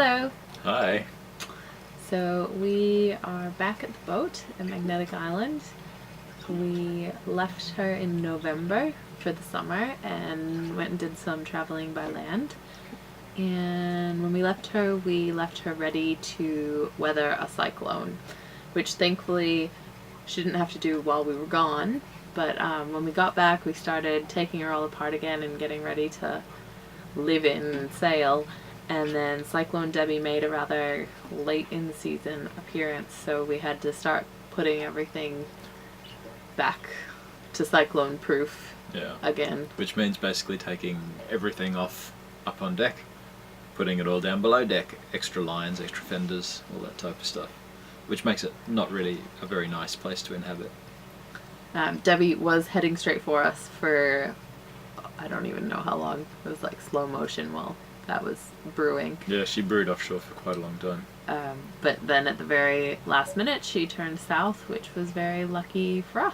Hello. Hi. So we are back at the boat at Magnetic Island. We left her in November for the summer and went and did some traveling by land. And when we left her ready to weather a cyclone, which thankfully she didn't have to do while we were gone. But when we got back, we started taking her all apart again and getting ready to live in and sail. And then Cyclone Debbie made a rather late in the season appearance, so we had to start putting everything back to cyclone proof again. Which means basically taking everything off up on deck, putting it all down below deck, extra lines, extra fenders, all that type of stuff. Which makes it not really a very nice place to inhabit. Debbie was heading straight for us for, I don't even know how long. It was like slow motion while that was brewing. Yeah, she brewed offshore for quite a long time. But then at the very last minute she turned south, which was very lucky for us.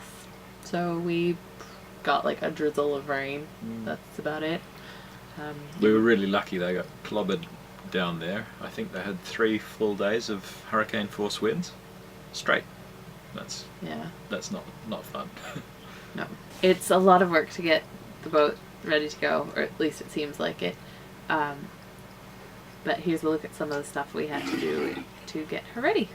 So we got like a drizzle of rain. That's about it. We were really lucky. They got clobbered down there. I think they had 3 full days of hurricane force winds straight. That's not fun. No, it's a lot of work to get the boat ready to go, or at least it seems like it. But here's a look at some of the stuff we had to do to get her ready.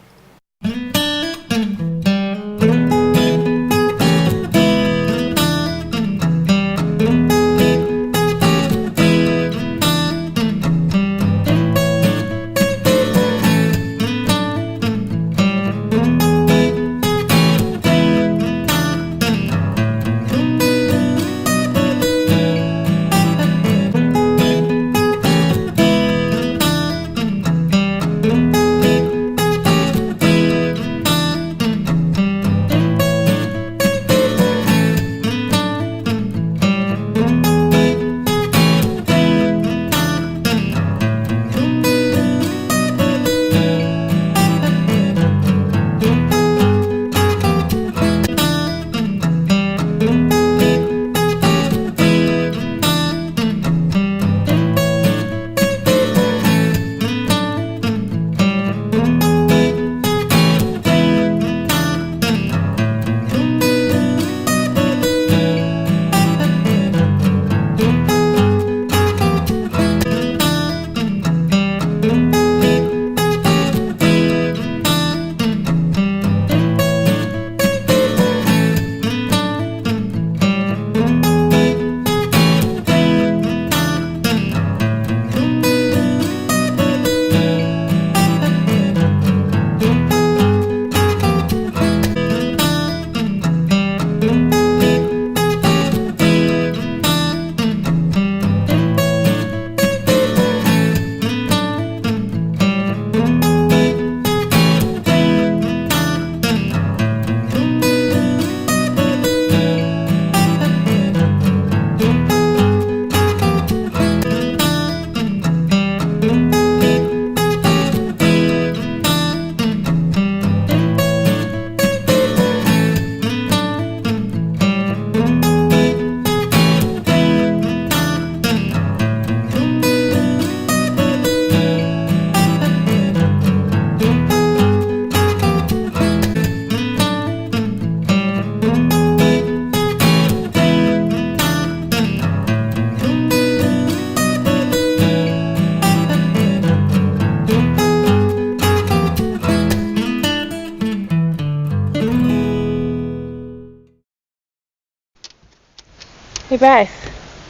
Hey Bryce,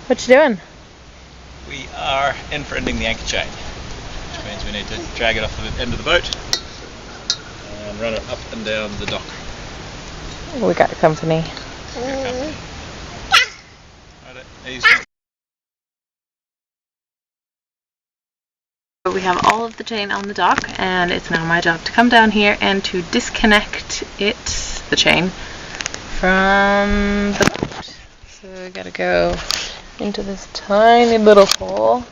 what you doing? We are end-for-ending the anchor chain, which means we need to drag it off the end of the boat and run it up and down the dock. We got company. We have all of the chain on the dock, and it's now my job to come down here and to disconnect the chain, from the boat. So we gotta go into this tiny little hole.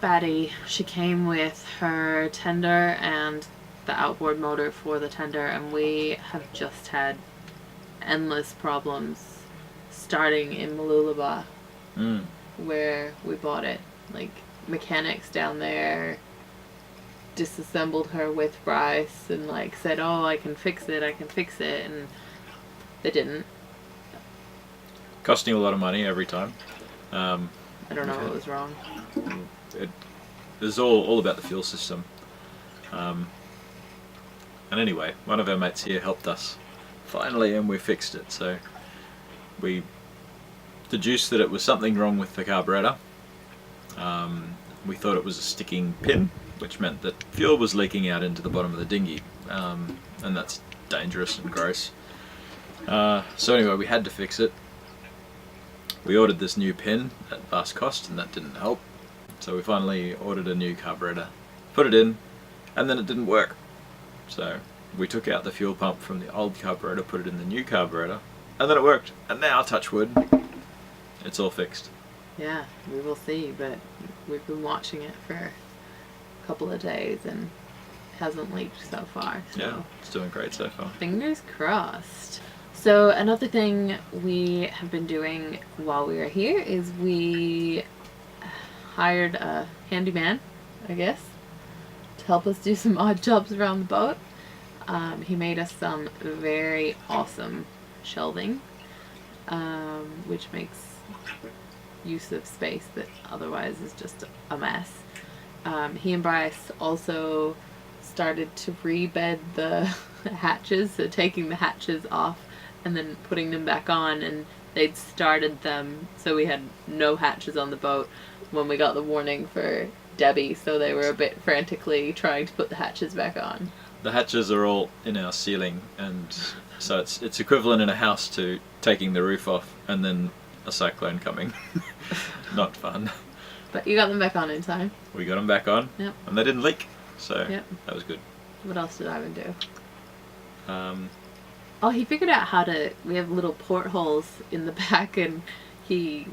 got Batty, she came with her tender and the outboard motor for the tender, and we have just had endless problems starting in Mooloolaba, where we bought it. Like, mechanics down there disassembled her with Bryce and like said, oh, I can fix it, and they didn't. Costing a lot of money every time. I don't know what was wrong. It was all about the fuel system. And anyway, one of our mates here helped us finally, and we fixed it. So we deduced that it was something wrong with the carburetor. We thought it was a sticking pin, which meant that fuel was leaking out into the bottom of the dinghy, and that's dangerous and gross. So anyway, we had to fix it. We ordered this new pin at vast cost, and that didn't help. So we finally ordered a new carburetor, put it in, and then it didn't work. So we took out the fuel pump from the old carburetor, put it in the new carburetor, and then it worked. And now, touch wood, it's all fixed. Yeah, we will see, but we've been watching it for a couple of days and it hasn't leaked so far. So Yeah, it's doing great so far. fingers crossed. So another thing we have been doing while we are here is we hired a handyman, I guess, to help us do some odd jobs around the boat. He made us some very awesome shelving, which makes use of space that otherwise is just a mess. He and Bryce also started to rebed the hatches, so taking the hatches off and then putting them back on, and they'd started them so we had no hatches on the boat when we got the warning for Debbie, so they were a bit frantically trying to put the hatches back on. The hatches are all in our ceiling, and so it's equivalent in a house to taking the roof off and then a cyclone coming. Not fun. But you got them back on in time. We got them back on, Yep. and they didn't leak, so Yep. that was good. What else did Ivan do? Um, He figured out how to, we have little portholes in the back, and we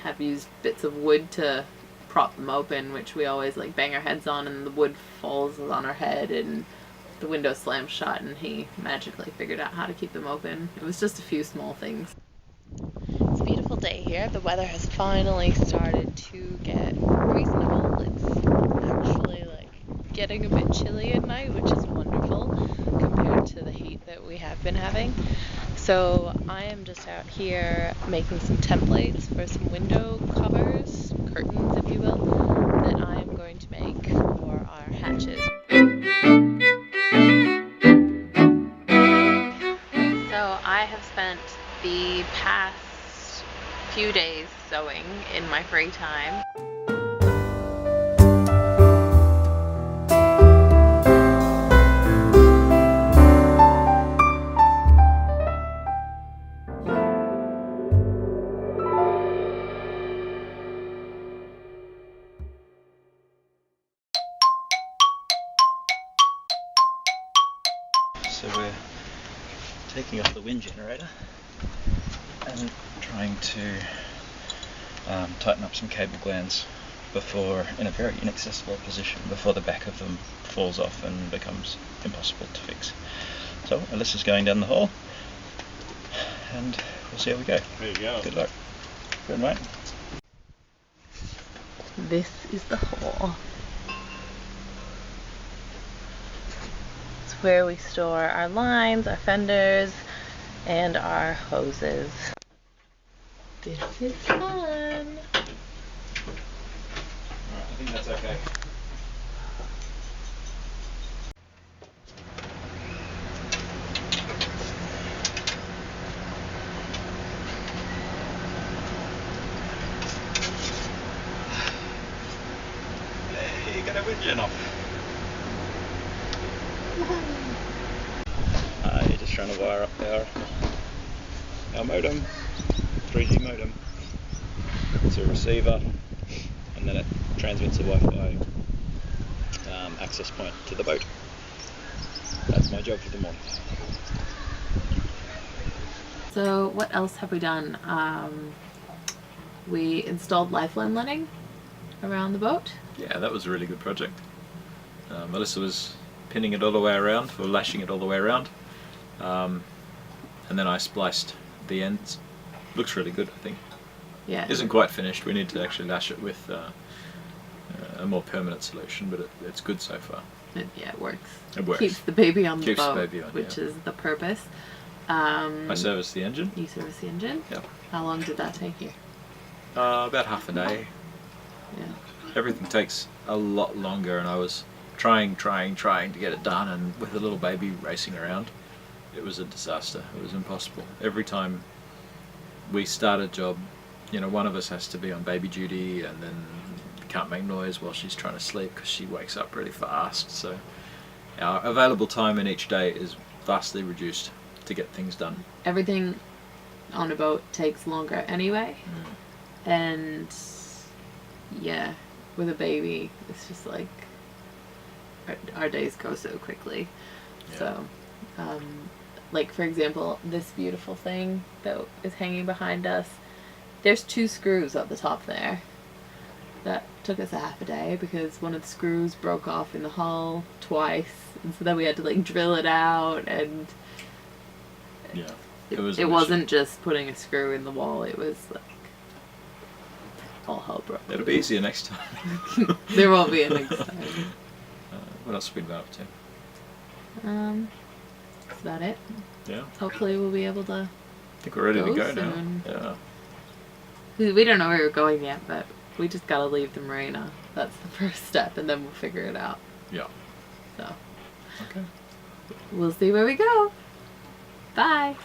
have used bits of wood to prop them open, which we always like bang our heads on, and the wood falls on our head and the window slams shut, and he magically figured out how to keep them open. It was just a few small things. It's a beautiful day here. The weather has finally started to get reasonable. It's actually like getting a bit chilly at night, which is wonderful compared to the heat that we have been having. So I am just out here making some templates for some window covers, curtains if you will, that I am going to make for our hatches. So I have spent the past few days sewing in my free time. So we're taking off the wind generator and trying to tighten up some cable glands before, in a very inaccessible position, before the back of them falls off and becomes impossible to fix. So Alyssa's going down the hall, and we'll see how we go. There you go. Good luck. Good, mate. This is the hole. It's where we store our lines, our fenders, and our hoses. This is fun. Alright, I think that's okay. Hey, got a wind gen off. You're just trying to wire up our modem, 3G modem. It's a receiver, and then it transmits a Wi-Fi access point to the boat. That's my job for the morning. So what else have we done? We installed lifeline netting around the boat, Yeah, that was a really good project. Melissa was pinning it all the way around, or lashing it all the way around, and then I spliced the ends. Looks really good, I think. Yeah. Isn't quite finished. We need to actually lash it with a more permanent solution, but it's good so far. Yeah, it works. It works. Keeps the baby on the Keeps the boat, baby on, which yeah. is the purpose. I serviced the engine. You service the engine? Yep. How long did that take you? About half a day. Yeah. Everything takes a lot longer, and I was trying to get it done, and with a little baby racing around, it was a disaster. It was impossible. Every time we start a job, you know, one of us has to be on baby duty, and then can't make noise while she's trying to sleep because she wakes up really fast. So our available time in each day is vastly reduced to get things done. Everything on a boat takes longer anyway. And yeah, with a baby, it's just like our days go so quickly. Yeah. So, like for example, this beautiful thing that is hanging behind us, there's 2 screws at the top there. That took us a half a day because one of the screws broke off in the hull twice, and so then we had to like drill it out, and Yeah, it wasn't just putting a screw in the wall, it was like all hell broke It'll be easier next time. There won't be a next time. What else have we been up to? That's about it. Yeah, Hopefully we'll be able to I think we're ready to go now. soon. Yeah. We don't know where we're going yet, but we just gotta leave the marina. That's the first step, and then we'll figure it out. Yeah. So Okay. we'll see where we go. Bye.